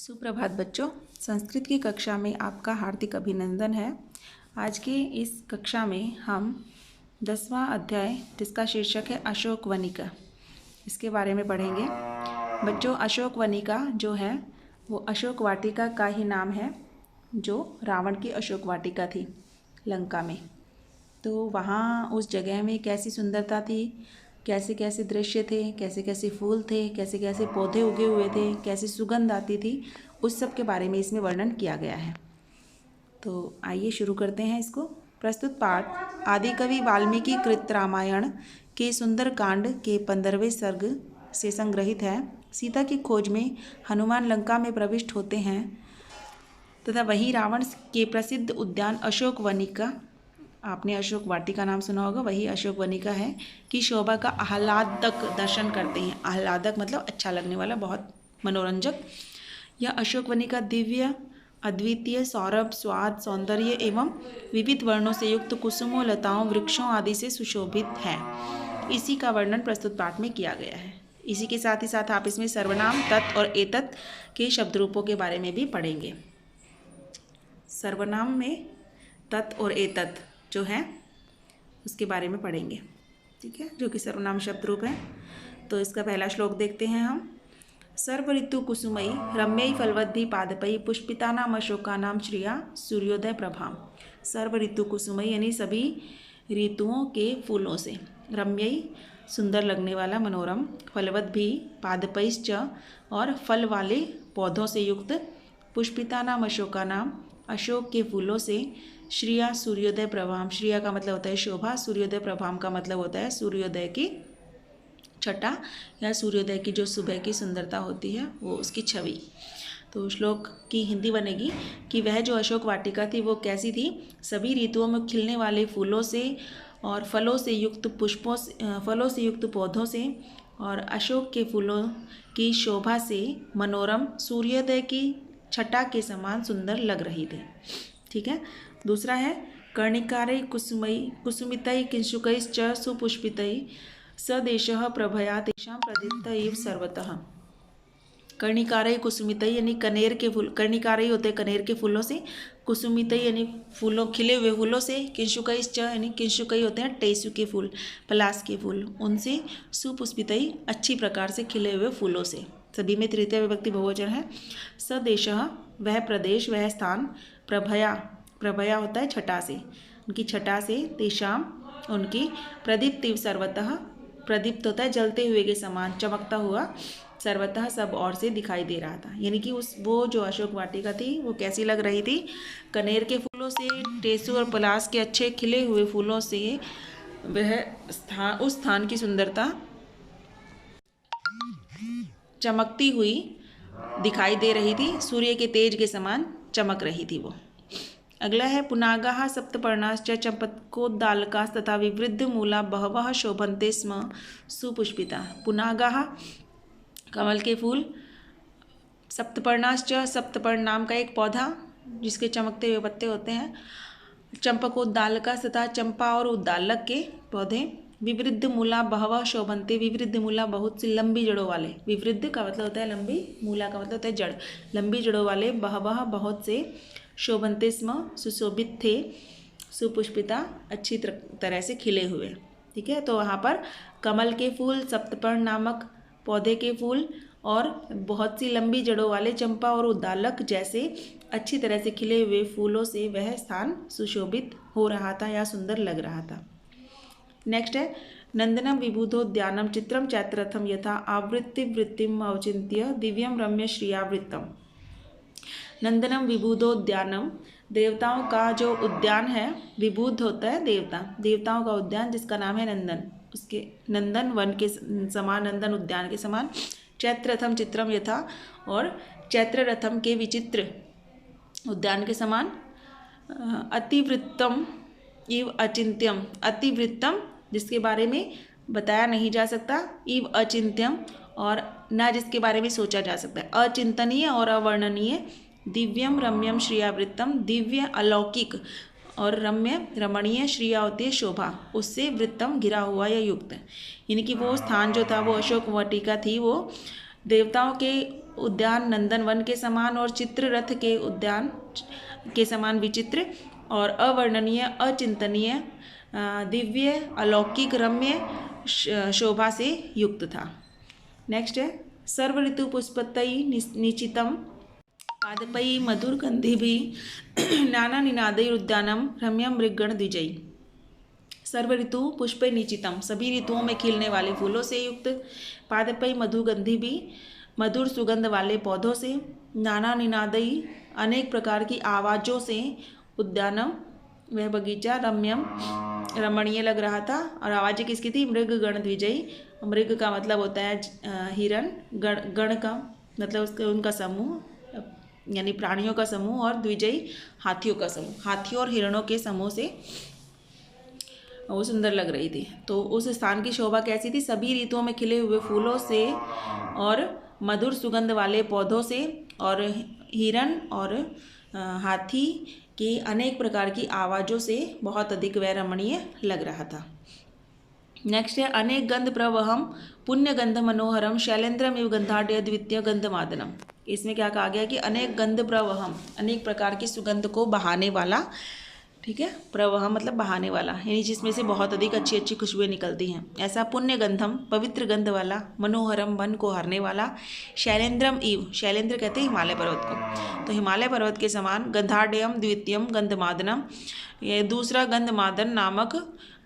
सुप्रभात बच्चों, संस्कृत की कक्षा में आपका हार्दिक अभिनंदन है। आज के इस कक्षा में हम 10वां अध्याय जिसका शीर्षक है अशोक वनिका, इसके बारे में पढ़ेंगे। बच्चों, अशोक वनिका जो है वो अशोक वाटिका का ही नाम है, जो रावण की अशोक वाटिका थी लंका में। तो वहाँ उस जगह में कैसी सुंदरता थी, कैसे कैसे दृश्य थे, कैसे कैसे फूल थे, कैसे कैसे पौधे उगे हुए थे, कैसी सुगंध आती थी, उस सब के बारे में इसमें वर्णन किया गया है। तो आइए शुरू करते हैं इसको। प्रस्तुत पाठ आदिकवि वाल्मीकि कृत रामायण के सुंदर कांड के 15वें सर्ग से संग्रहित है। सीता की खोज में हनुमान लंका में प्रविष्ट होते हैं तथा वहीं रावण के प्रसिद्ध उद्यान अशोक वनिका, आपने अशोक वाटिका नाम सुना होगा, वही अशोक वनिका है कि शोभा का आह्लादक दर्शन करते हैं। आह्लादक मतलब अच्छा लगने वाला, बहुत मनोरंजक। यह अशोक वनिका दिव्य, अद्वितीय सौरभ, स्वाद, सौंदर्य एवं विविध वर्णों से युक्त कुसुमों, लताओं, वृक्षों आदि से सुशोभित है। इसी का वर्णन प्रस्तुत पाठ में किया गया है। इसी के साथ ही साथ आप इसमें सर्वनाम, तत् और एतत् के शब्द रूपों के बारे में भी पढ़ेंगे। सर्वनाम में तत् और एतत् जो है उसके बारे में पढ़ेंगे, ठीक है, जो कि सर्वनाम शब्द रूप है। तो इसका पहला श्लोक देखते हैं हम। सर्व ऋतु कुसुमयी रम्यई फलवद्भि पादपई पुष्पितानाम अशोकानाम श्रिया सूर्योदय प्रभाम। सर्व ऋतु कुसुमयी यानी सभी ऋतुओं के फूलों से, रम्यई सुंदर लगने वाला, मनोरम, फलवद्भि पादपैश्च और फल वाले पौधों से युक्त, पुष्पितानाम अशोकानाम अशोक के फूलों से, श्रिया सूर्योदय प्रभाम, श्रिया का मतलब होता है शोभा, सूर्योदय प्रभाम का मतलब होता है सूर्योदय की छटा या सूर्योदय की जो सुबह की सुंदरता होती है वो उसकी छवि। तो श्लोक की हिंदी बनेगी कि वह जो अशोक वाटिका थी वो कैसी थी, सभी ऋतुओं में खिलने वाले फूलों से और फलों से युक्त पुष्पों से, फलों से युक्त पौधों से और अशोक के फूलों की शोभा से मनोरम सूर्योदय की छटा के समान सुंदर लग रही थी, ठीक है। दूसरा है कर्णिकारई कुसुमई कुसुमितई किंशुकैश्च सुपुष्पितई सदेशः प्रभया तेषां प्रदीप्त एव सर्वतः। कर्णिकारई कुसुमितई यानी कनेर के फूल, कर्णिकारई होते हैं कनेर के फूलों से, कुसुमितई यानी फूलों, खिले हुए फूलों से, किंशुकैश्च यानी किंशुकई होते हैं टेसु के फूल, पलास के फूल, उनसे, सुपुष्पितई अच्छी प्रकार से खिले हुए फूलों से, सभी में तृतीय विभक्ति बहुवचन है। सदेशः वह प्रदेश, वह स्थान, प्रभया, प्रभया होता है छटा से, उनकी छटा से, तेषाम उनकी, प्रदीप्ति सर्वतः, प्रदीप्त होता है जलते हुए के समान, चमकता हुआ, सर्वतः सब ओर से दिखाई दे रहा था। यानी कि वो जो अशोक वाटिका थी वो कैसी लग रही थी, कनेर के फूलों से, टेसु और पलास के अच्छे खिले हुए फूलों से वह स्थान, उस स्थान की सुंदरता चमकती हुई दिखाई दे रही थी, सूर्य के तेज के समान चमक रही थी वो। अगला है पुनागाः सप्तपर्णाश्च चंपकोद्दालकाः तथा विवृद्ध मूला बहवः शोभन्ते स्म सुपुष्पिता। पुनागाः कमल के फूल, सप्तपर्णाश्च सप्तपर्ण नाम का एक पौधा जिसके चमकते हुए पत्ते होते हैं, चंपकोद्दालका तथा चंपा और उद्दालक के पौधे, विवृद्ध मूला बहवः शोभन्ते, विवृद्ध मूला बहुत सी लंबी जड़ों वाले, विवृद्ध का मतलब होता है लंबी, मूला का मतलब होता है जड़, लंबी जड़ों वाले, बहवः बहुत से, शोभन्ते स्म सुशोभित थे, सुपुष्पिता अच्छी तरह से खिले हुए, ठीक है। तो वहाँ पर कमल के फूल, सप्तपर्ण नामक पौधे के फूल और बहुत सी लंबी जड़ों वाले चंपा और उद्दालक जैसे अच्छी तरह से खिले हुए फूलों से वह स्थान सुशोभित हो रहा था या सुंदर लग रहा था। नेक्स्ट है नंदनम विबुधोद्यानम चित्रम चैत्ररथम यथा आवृत्ति वृत्तिम औचिन्त्य दिव्यम रम्य श्रियावृत्तम। नंदनम विबुधोद्यानम, देवताओं का जो उद्यान है, विबुध होता है देवता, देवताओं का उद्यान जिसका नाम है नंदन, उसके नंदन वन के समान, नंदन उद्यान के समान, चैत्ररथम चित्रम यथा, और चैत्ररथम के विचित्र उद्यान के समान, अतिवृत्तम इव अचिंत्यम, अतिवृत्तम जिसके बारे में बताया नहीं जा सकता, इव अचिंत्यम और न जिसके बारे में सोचा जा सकता है, अचिंतनीय और अवर्णनीय, दिव्यम रम्यम श्रियावृत्तम, दिव्य अलौकिक और रम्य रमणीय, श्रिया होती है शोभा, उससे वृत्तम घिरा हुआ या युक्त। यानी कि वो स्थान जो था वो अशोक वाटिका थी, वो देवताओं के उद्यान नंदन वन के समान और चित्ररथ के उद्यान के समान विचित्र और अवर्णनीय अचिंतनीय दिव्य अलौकिक रम्य शोभा से युक्त था। नेक्स्ट है सर्व ऋतु पुष्पतई निचितम पादपई मधुरगंधिभिः नाना निनादैः उद्यानम रम्यम मृगगण द्विजयी। सर्व ऋतु पुष्प निचितम, सभी ऋतुओं में खिलने वाले फूलों से युक्त, पादपई मधुगंधिभिः मधुर सुगंध वाले पौधों से, नाना निनादई अनेक प्रकार की आवाज़ों से, उद्यानम वह बगीचा रम्यम रमणीय लग रहा था। और आवाज़ें किसकी थी? मृगगण द्विजयी। मृग का मतलब होता है हिरण, गण का मतलब उसका उनका समूह यानी प्राणियों का समूह, और द्विजयी हाथियों का समूह, हाथियों और हिरणों के समूह से वो सुंदर लग रही थी। तो उस स्थान की शोभा कैसी थी? सभी ऋतुओं में खिले हुए फूलों से और मधुर सुगंध वाले पौधों से और हिरण और हाथी की अनेक प्रकार की आवाज़ों से बहुत अधिक वह रमणीय लग रहा था। नेक्स्ट है अनेक गंध प्रवहम पुण्य गंध मनोहरम शैलेंद्रम इव गंधाढ़ द्वितीय गंधमादनम। इसमें क्या कहा गया कि अनेक गंध प्रवहम, अनेक प्रकार की सुगंध को बहाने वाला, ठीक है, प्रवह मतलब बहाने वाला, यानी जिसमें से बहुत अधिक अच्छी अच्छी खुशबुएं निकलती हैं, ऐसा पुण्य गंधम पवित्र गंध वाला, मनोहरम मन को हरने वाला, शैलेंद्रम इव, शैलेंद्र कहते हैं हिमालय पर्वत को, तो हिमालय पर्वत के समान, गंधाढ़यम द्वितीयम गंधमादनम, ये दूसरा गंधमादन नामक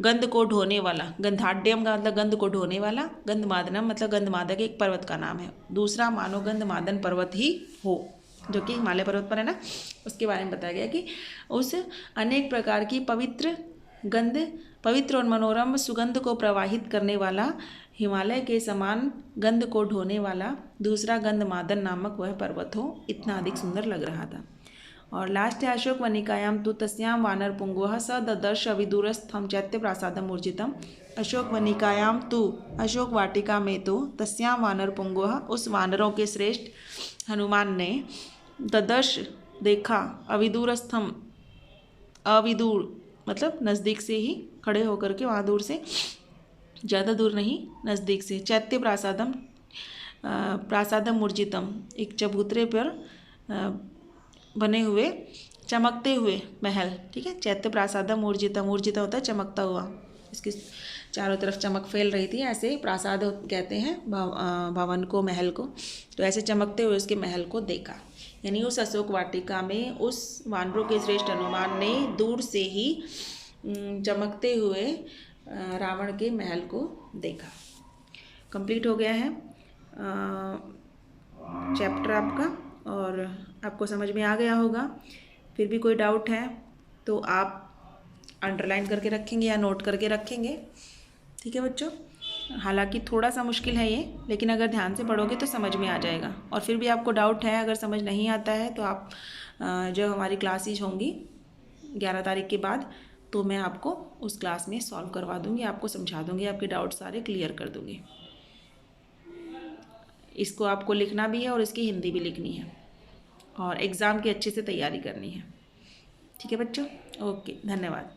गंध को ढोने वाला, गंधाढ़यम का मतलब गंध को ढोने वाला, गंधमादनम मतलब गंधमादक एक पर्वत का नाम है, दूसरा मानो गंधमादन पर्वत ही हो जो कि हिमालय पर्वत पर है ना, उसके बारे में बताया गया कि उस अनेक प्रकार की पवित्र गंध, पवित्र और मनोरम सुगंध को प्रवाहित करने वाला, हिमालय के समान गंध को ढोने वाला दूसरा गंधमादन नामक वह पर्वत हो, इतना अधिक सुंदर लग रहा था। और लास्ट है अशोक वनिकायाम तु तस्याम वानर पुंगवः स ददर्श अविदूरस्थम चैत्य प्रासादम ऊर्जितम। अशोक वनिकायाम तु, अशोक वाटिका में तो, तस्याम वानर पुंगवः उस वानरों के श्रेष्ठ हनुमान ने, ददर्श देखा, अविदूरस्थम अविदूर मतलब नज़दीक से ही खड़े होकर के, वहाँ दूर से, ज़्यादा दूर नहीं, नज़दीक से, चैत्य प्रासादम प्रासादम ऊर्जितम एक चबूतरे पर बने हुए चमकते हुए महल, ठीक है, चैत्य प्रासादम ऊर्जितम, ऊर्जित होता है चमकता हुआ, इसके चारों तरफ चमक फैल रही थी, ऐसे प्रासाद कहते हैं भवन को, महल को, तो ऐसे चमकते हुए उसके महल को देखा। यानी उस अशोक वाटिका में उस वानरों के श्रेष्ठ हनुमान ने दूर से ही चमकते हुए रावण के महल को देखा। कंप्लीट हो गया है चैप्टर आपका, और आपको समझ में आ गया होगा। फिर भी कोई डाउट है तो आप अंडरलाइन करके रखेंगे या नोट करके रखेंगे, ठीक है बच्चों। हालांकि थोड़ा सा मुश्किल है ये, लेकिन अगर ध्यान से पढ़ोगे तो समझ में आ जाएगा। और फिर भी आपको डाउट है, अगर समझ नहीं आता है, तो आप जो हमारी क्लासेज होंगी 11 तारीख के बाद, तो मैं आपको उस क्लास में सॉल्व करवा दूँगी, आपको समझा दूँगी, आपके डाउट सारे क्लियर कर दूँगी। इसको आपको लिखना भी है और इसकी हिंदी भी लिखनी है, और एग्ज़ाम की अच्छे से तैयारी करनी है, ठीक है बच्चों। ओके, धन्यवाद।